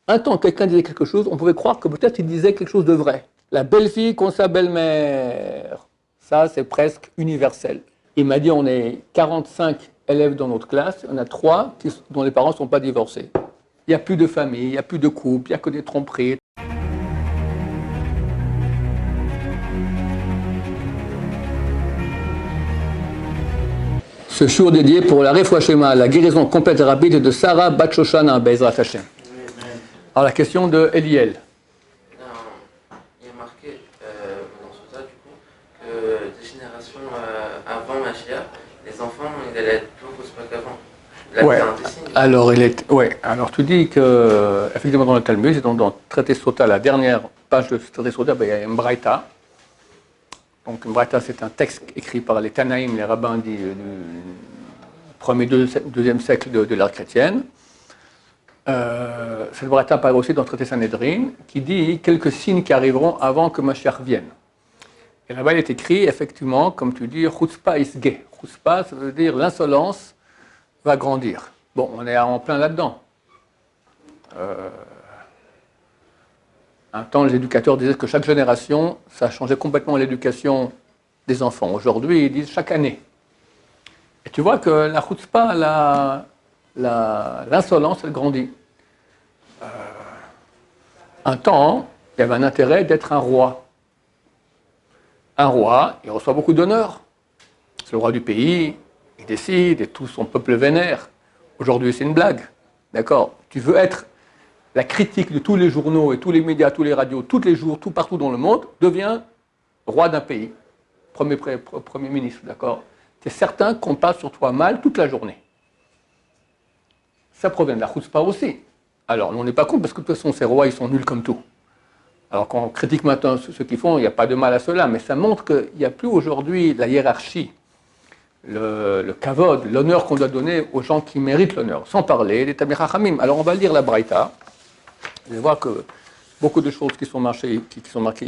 un temps, quelqu'un disait quelque chose, on pouvait croire que peut-être il disait quelque chose de vrai. La belle-fille contre sa belle-mère. Ça, c'est presque universel. Il m'a dit, on est 45 élèves dans notre classe, on a 3 dont les parents ne sont pas divorcés. Il n'y a plus de famille, il n'y a plus de couple, il n'y a que des tromperies. Ce jour dédié pour la Refoua, la guérison complète et rapide de Sarah Bat Shoshana, Bezrat Hashem. Alors la question de Eliel. Il y a marqué dans ce tas, du coup, que des générations avant Mashiach, les enfants, ils allaient être plus grosses qu'avant. Ouais. Alors tu dis que, effectivement, dans le Talmud, c'est dans le traité Sota, la dernière page de ce traité Sota, il y a une braïta. Donc, une braïta, c'est un texte écrit par les Tanaïm, les rabbins du 1er, 2e siècle de l'ère chrétienne. Cette braïta apparaît aussi dans le traité Sanhedrin, qui dit quelques signes qui arriveront avant que Mashiach vienne. Et là-bas, il est écrit, effectivement, comme tu dis, Chutzpah isge. Chutzpah, ça veut dire l'insolence va grandir. Bon, on est en plein là-dedans. Un temps, les éducateurs disaient que chaque génération, ça changeait complètement l'éducation des enfants. Aujourd'hui, ils disent chaque année. Et tu vois que la chutzpah, l'insolence, elle grandit. Un temps, il y avait un intérêt d'être un roi. Un roi, il reçoit beaucoup d'honneur. C'est le roi du pays, il décide et tout son peuple vénère. Aujourd'hui, c'est une blague. D'accord ? Tu veux être la critique de tous les journaux et tous les médias, tous les radios, tous les jours, tout partout dans le monde, devient roi d'un pays, premier ministre, d'accord ? Tu es certain qu'on parle sur toi mal toute la journée. Ça provient de la chutzpah aussi. Alors, on n'est pas contre parce que de toute façon, ces rois, ils sont nuls comme tout. Alors, quand on critique maintenant ce qu'ils font, il n'y a pas de mal à cela, mais ça montre qu'il n'y a plus aujourd'hui la hiérarchie, le kavod, l'honneur qu'on doit donner aux gens qui méritent l'honneur, sans parler des Talmidei Chachamim. Alors, on va lire la braïta. Vous allez voir que beaucoup de choses qui sont marquées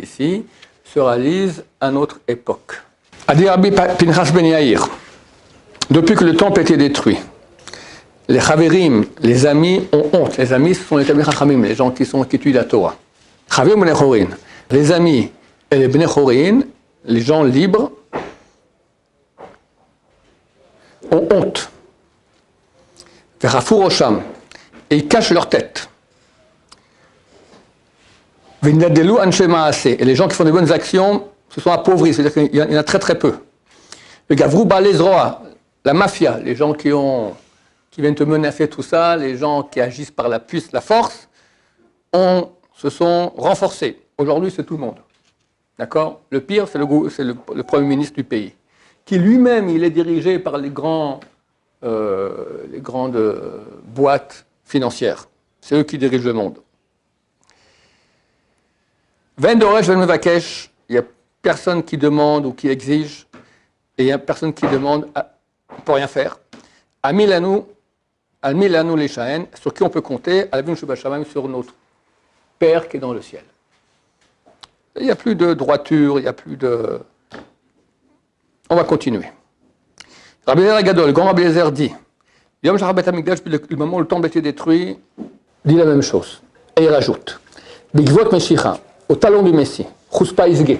ici se réalisent à notre époque. Adi Rabbi Pinchas ben Yair, depuis que le temple a été détruit, les chaverim, les amis ont honte. Les amis, ce sont les Talmidei Chachamim, les gens qui étudient la Torah. Chaverim bnei chorin, les amis et les bnei chorin, les gens libres, ont honte. Verafou rosham, et ils cachent leur tête. Et les gens qui font des bonnes actions se sont appauvris, c'est-à-dire qu'il y en a très très peu. Le Gavrou Balezroa, la mafia, les gens qui viennent te menacer, tout ça, les gens qui agissent par la puce, la force, se sont renforcés. Aujourd'hui, c'est tout le monde. D'accord ? Le pire, c'est le Premier ministre du pays, qui lui-même, il est dirigé par les grandes boîtes financières. C'est eux qui dirigent le monde. Vendoresh Venmevakesh, il n'y a personne qui demande ou qui exige, et il n'y a personne qui demande pour rien faire. Almilanou les Shahen, sur qui on peut compter, Alavim Shubashamayim, sur notre Père qui est dans le ciel. Il n'y a plus de droiture, il n'y a plus de. On va continuer. Rabbi Eliezer Gadol, le grand Rabbi Eliezer dit, Yom Shachar Bet Hamikdash, depuis le moment où le temple a été détruit, dit la même chose. Et il rajoute, Bigvot Meshicha, au talon du Messie, Chuspa Isge, il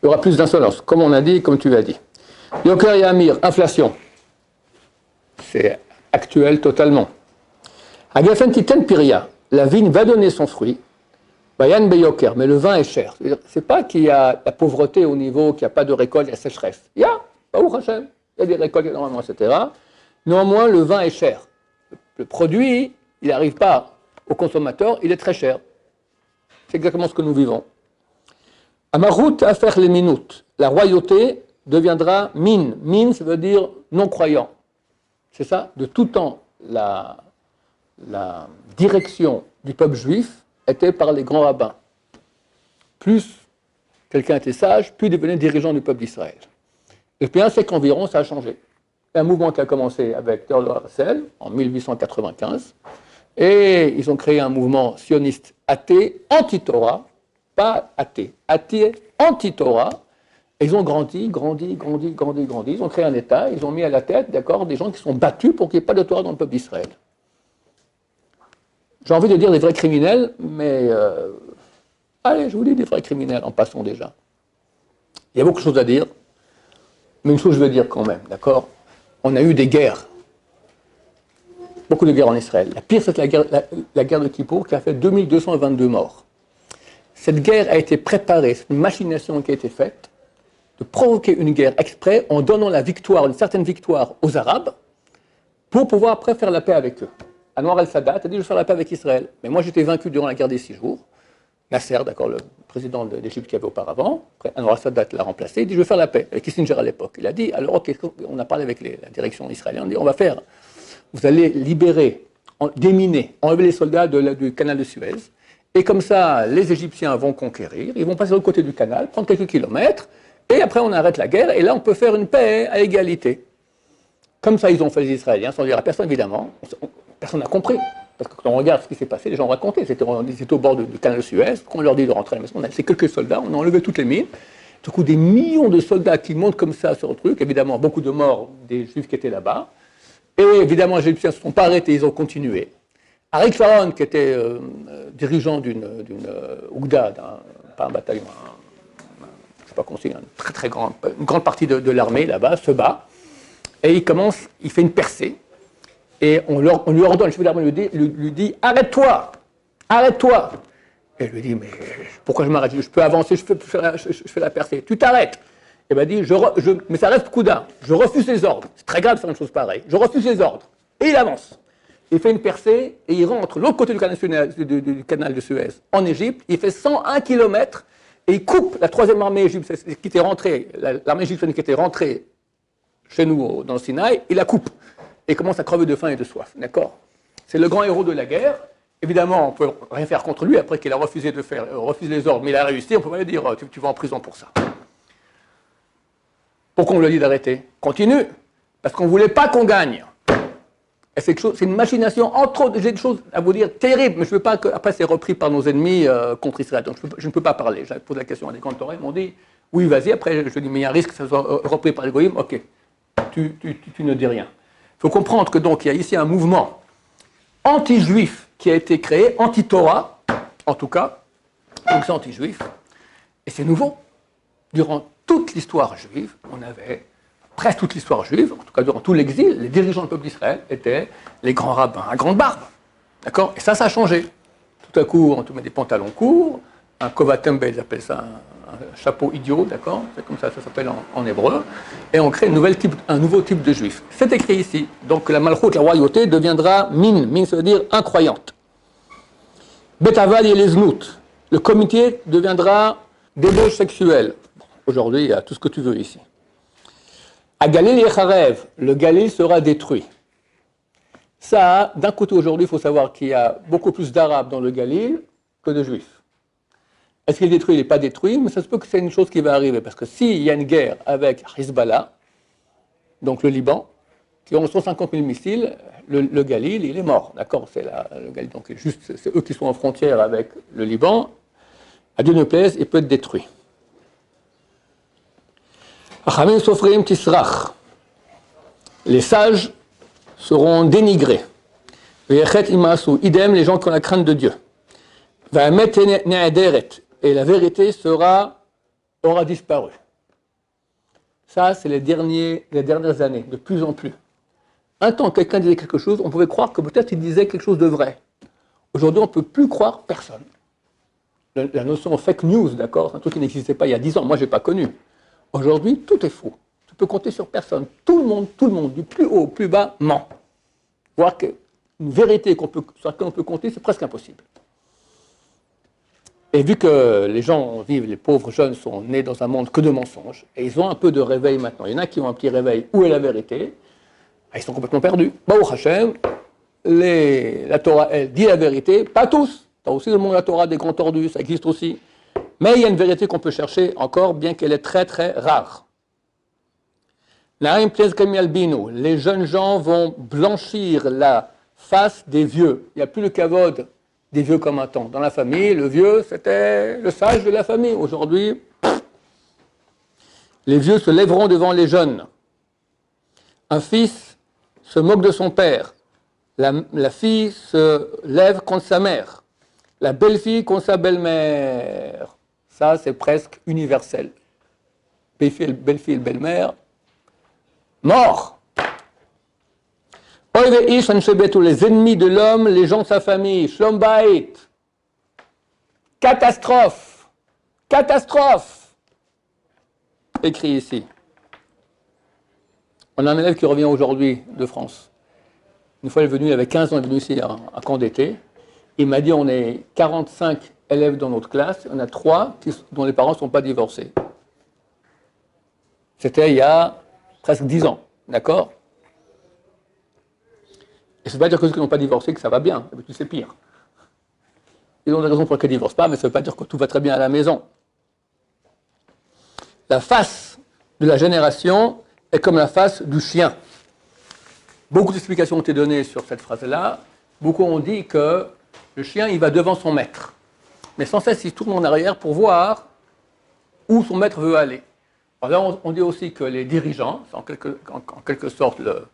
y aura plus d'insolence, comme on a dit, comme tu as dit. Yoker Yamir, inflation, c'est actuel totalement. Agafen Titen Piria, la vigne va donner son fruit, Bayan Beyoker, mais le vin est cher. C'est pas qu'il y a la pauvreté au niveau, qu'il n'y a pas de récolte, il y a sécheresse. Il y a, Baruch Hashem, il y a des récoltes énormément, etc. Néanmoins, le vin est cher. Le produit, il n'arrive pas au consommateur, il est très cher. C'est exactement ce que nous vivons. Amarut à faire les minutes. La royauté deviendra mine. Mine, ça veut dire non-croyant. C'est ça, de tout temps, la direction du peuple juif était par les grands rabbins. Plus quelqu'un était sage, plus il devenait dirigeant du peuple d'Israël. Et depuis un siècle environ, ça a changé. Un mouvement qui a commencé avec Theodor Herzl en 1895, et ils ont créé un mouvement sioniste athée, anti-Torah, pas athée, anti-Torah, et ils ont grandi. Ils ont créé un État, ils ont mis à la tête, d'accord, des gens qui sont battus pour qu'il n'y ait pas de Torah dans le peuple d'Israël. J'ai envie de dire des vrais criminels, mais allez, je vous dis des vrais criminels, en passant déjà. Il y a beaucoup de choses à dire, mais une chose je veux dire quand même, d'accord? On a eu des guerres, beaucoup de guerres en Israël. La pire, c'est la guerre de Kippour qui a fait 2222 morts. Cette guerre a été préparée, c'est une machination qui a été faite, de provoquer une guerre exprès en donnant la victoire, une certaine victoire aux Arabes, pour pouvoir après faire la paix avec eux. Anwar el-Sadat a dit « je vais faire la paix avec Israël ». Mais moi j'étais vaincu durant la guerre des 6 jours. Nasser, d'accord, le président d'Égypte qui avait auparavant, après Anwar el-Sadat l'a remplacé, il dit « je vais faire la paix » avec Kissinger à l'époque. Il a dit « alors ok, on a parlé avec la direction israélienne, on dit « on va faire, vous allez libérer, déminer, enlever les soldats du canal de Suez, et comme ça les Égyptiens vont conquérir, ils vont passer de l'autre côté du canal, prendre quelques kilomètres, et après on arrête la guerre, et là on peut faire une paix à égalité ». Comme ça, ils ont fait les Israéliens, sans dire à personne, évidemment. Personne n'a compris. Parce que quand on regarde ce qui s'est passé, les gens racontaient. Ils étaient au bord du canal de Suez. Quand on leur dit de rentrer à la maison, on a laissé quelques soldats, on a enlevé toutes les mines. Du coup, des millions de soldats qui montent comme ça sur le truc. Évidemment, beaucoup de morts des Juifs qui étaient là-bas. Et évidemment, les Égyptiens ne se sont pas arrêtés, ils ont continué. Arik Sharon, qui était dirigeant d'une Ougda, pas un bataillon, je ne sais pas comment c'est, une grande partie de l'armée là-bas, se bat. Et il fait une percée, et on lui ordonne, le chef de l'armée lui dit « arrête-toi, arrête-toi ». Et il lui dit « mais pourquoi je m'arrête? Je peux avancer, je fais la percée. Tu t'arrêtes ». Et il m'a dit « mais ça reste Kouda, je refuse les ordres. C'est très grave de faire une chose pareille. Je refuse les ordres. » Et il avance. Il fait une percée, et il rentre de l'autre côté du canal de Suez, en Égypte. Il fait 101 km, et il coupe la troisième armée égyptienne qui était rentrée, l'armée égyptienne qui était rentrée chez nous, dans le Sinaï, il la coupe et commence à crever de faim et de soif. D'accord? C'est le grand héros de la guerre. Évidemment, on ne peut rien faire contre lui après qu'il a refusé les ordres, mais il a réussi. On peut pas lui dire tu vas en prison pour ça. Pourquoi on lui a dit d'arrêter? Continue, parce qu'on ne voulait pas qu'on gagne. Et c'est une machination, entre autres, j'ai des choses à vous dire terribles, mais je ne veux pas qu'après c'est repris par nos ennemis contre Israël. Donc je ne peux pas parler. J'avais posé la question à des cantors, ils m'ont dit oui, vas-y. Après, je dis mais il y a un risque que ça soit repris par les goïms. Ok. Tu ne dis rien. Il faut comprendre que donc il y a ici un mouvement anti-juif qui a été créé, anti-Torah, en tout cas, donc c'est anti-juif, et c'est nouveau. Durant toute l'histoire juive, on avait, presque toute l'histoire juive, en tout cas durant tout l'exil, les dirigeants du peuple d'Israël étaient les grands rabbins à grande barbe. D'accord? Et ça a changé. Tout à coup, on te met des pantalons courts, un kovatembe, ils appellent ça un chapeau idiot, d'accord? C'est comme ça s'appelle en hébreu. Et on crée un nouveau type de juif. C'est écrit ici. Donc la malchoute, la royauté, deviendra min. Min, ça veut dire incroyante. Betaval et les znout. Le comité deviendra débauche sexuelle. Aujourd'hui, il y a tout ce que tu veux ici. À Galil et Kharev, le Galil sera détruit. Ça, d'un côté aujourd'hui, il faut savoir qu'il y a beaucoup plus d'Arabes dans le Galil que de Juifs. Est-ce qu'il est détruit? Il n'est pas détruit, mais ça se peut que c'est une chose qui va arriver. Parce que s'il y a une guerre avec Hezbollah, donc le Liban, qui ont 150 000 missiles, le Galil, il est mort. D'accord? Le Galil, donc c'est eux qui sont en frontière avec le Liban. À Dieu ne plaise, il peut être détruit. Les sages seront dénigrés. Idem, les gens qui ont la crainte de Dieu. Et la vérité aura disparu. Ça, c'est les dernières années, de plus en plus. Un temps, quelqu'un disait quelque chose, on pouvait croire que peut-être il disait quelque chose de vrai. Aujourd'hui, on ne peut plus croire personne. La notion fake news, d'accord, c'est un truc qui n'existait pas il y a 10 ans. Moi, je n'ai pas connu. Aujourd'hui, tout est faux. Tu peux compter sur personne. Tout le monde, du plus haut au plus bas, ment. Voir qu'une vérité sur laquelle on peut compter, c'est presque impossible. Et vu que les gens vivent, les pauvres jeunes sont nés dans un monde que de mensonges, et ils ont un peu de réveil maintenant. Il y en a qui ont un petit réveil, où est la vérité? Ils sont complètement perdus. Baruch Hashem, la Torah, elle dit la vérité, pas tous. Tu as aussi le monde de la Torah des grands tordus, ça existe aussi. Mais il y a une vérité qu'on peut chercher encore, bien qu'elle est très très rare. Les jeunes gens vont blanchir la face des vieux. Il n'y a plus le kavod des vieux comme un temps. Dans la famille, le vieux, c'était le sage de la famille. Aujourd'hui, les vieux se lèveront devant les jeunes. Un fils se moque de son père. La fille se lève contre sa mère. La belle-fille contre sa belle-mère. Ça, c'est presque universel. Belle-fille et belle-mère, mort. Les ennemis de l'homme, les gens de sa famille. Shlom Bait. Catastrophe. Catastrophe. Écrit ici. On a un élève qui revient aujourd'hui de France. Une fois, il est venu, il avait 15 ans, il est venu ici à camp d'été. Il m'a dit, on est 45 élèves dans notre classe, on a 3 dont les parents ne sont pas divorcés. C'était il y a presque 10 ans, d'accord? Et ça ne veut pas dire que ceux qui n'ont pas divorcé, que ça va bien, d'habitude c'est pire. Ils ont des raisons pour lesquelles ils ne divorcent pas, mais ça ne veut pas dire que tout va très bien à la maison. La face de la génération est comme la face du chien. Beaucoup d'explications ont été données sur cette phrase-là. Beaucoup ont dit que le chien, il va devant son maître. Mais sans cesse, il tourne en arrière pour voir où son maître veut aller. Alors là, on dit aussi que les dirigeants, c'est en quelque sorte le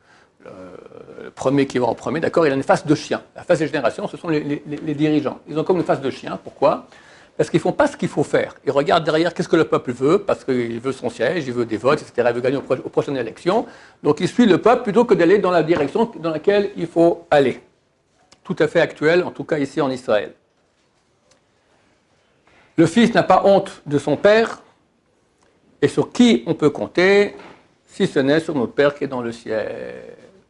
premier qui va en premier, d'accord, il a une face de chien. La face des générations, ce sont les dirigeants. Ils ont comme une face de chien. Pourquoi? Parce qu'ils ne font pas ce qu'il faut faire. Ils regardent derrière qu'est-ce que le peuple veut, parce qu'il veut son siège, il veut des votes, etc. Il veut gagner aux prochaines élections. Donc il suit le peuple plutôt que d'aller dans la direction dans laquelle il faut aller. Tout à fait actuel, en tout cas ici en Israël. Le fils n'a pas honte de son père, et sur qui on peut compter, si ce n'est sur notre Père qui est dans le ciel.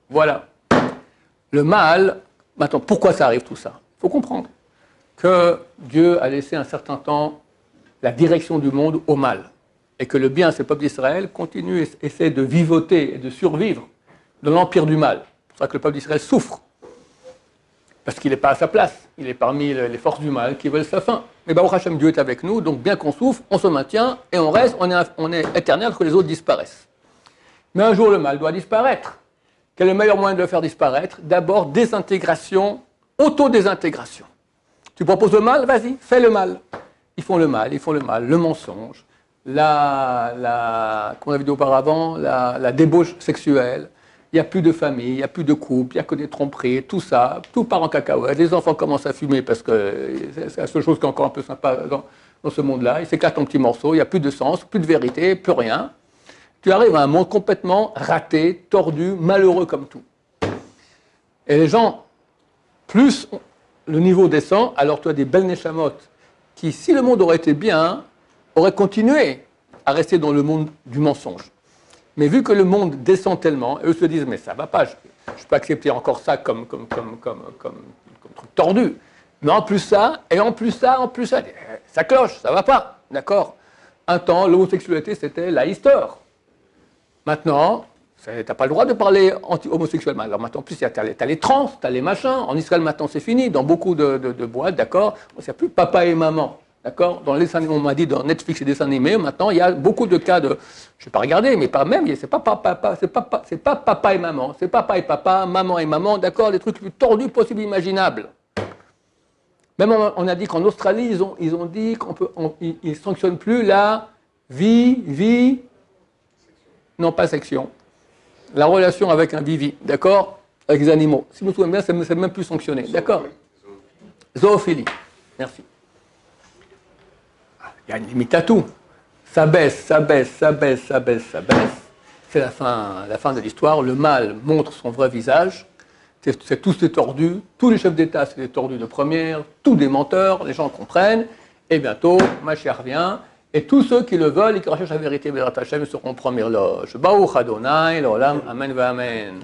Voilà. Le mal, maintenant, pourquoi ça arrive tout ça? Il faut comprendre que Dieu a laissé un certain temps la direction du monde au mal, et que le bien, c'est le peuple d'Israël, continue et essaie de vivoter et de survivre dans l'empire du mal. C'est pour ça que le peuple d'Israël souffre, parce qu'il n'est pas à sa place, il est parmi les forces du mal qui veulent sa fin. Mais Baruch Hashem, Dieu est avec nous, donc bien qu'on souffre, on se maintient et on reste, on est éternel que les autres disparaissent. Mais un jour, le mal doit disparaître. Quel est le meilleur moyen de le faire disparaître? D'abord, désintégration, autodésintégration. Tu proposes le mal, vas-y, fais le mal. Ils font le mal, le mensonge, comme on avait dit auparavant, la débauche sexuelle. Il n'y a plus de famille, il n'y a plus de couple, il n'y a que des tromperies, tout ça, tout part en cacahuète. Les enfants commencent à fumer parce que c'est la seule chose qui est encore un peu sympa dans ce monde-là. Ils s'éclatent en petits morceaux, il n'y a plus de sens, plus de vérité, plus rien. Tu arrives à un monde complètement raté, tordu, malheureux comme tout. Et les gens, plus le niveau descend, alors tu as des belles neshamot qui, si le monde aurait été bien, auraient continué à rester dans le monde du mensonge. Mais vu que le monde descend tellement, eux se disent, mais ça ne va pas, je peux accepter encore ça comme truc tordu. Mais en plus ça, ça cloche, ça ne va pas, d'accord? Un temps, l'homosexualité, c'était la histoire. Maintenant, tu n'as pas le droit de parler anti-homosexuel. Alors maintenant, en plus, tu as les trans, tu as les machins. En Israël, maintenant, c'est fini. Dans beaucoup de boîtes, d'accord, il n'y a plus papa et maman. D'accord? Dans les dessins animés, on m'a dit dans Netflix et dessins animés, maintenant il y a beaucoup de cas de. Je ne vais pas regarder, mais pas même, c'est pas papa et maman, c'est papa et papa, maman et maman, d'accord? Les trucs les plus tordus possibles imaginables. Même on a dit qu'en Australie, ils ont dit qu'ils ne sanctionnent plus la vie. Non, pas section. La relation avec un vivi, d'accord? Avec les animaux. Si je me souviens bien, c'est même plus sanctionné, d'accord? Zoophilie. Merci. Il y a une limite à tout. Ça baisse. C'est la fin de l'histoire. Le mal montre son vrai visage. C'est tordu. Tous les chefs d'État, c'est des tordus de première. Tous des menteurs. Les gens comprennent. Et bientôt, Mashiach revient. Et tous ceux qui le veulent et qui recherchent la vérité, Bérat Hashem, seront première loge. Baruch Adonai, l'olam, amen, amen.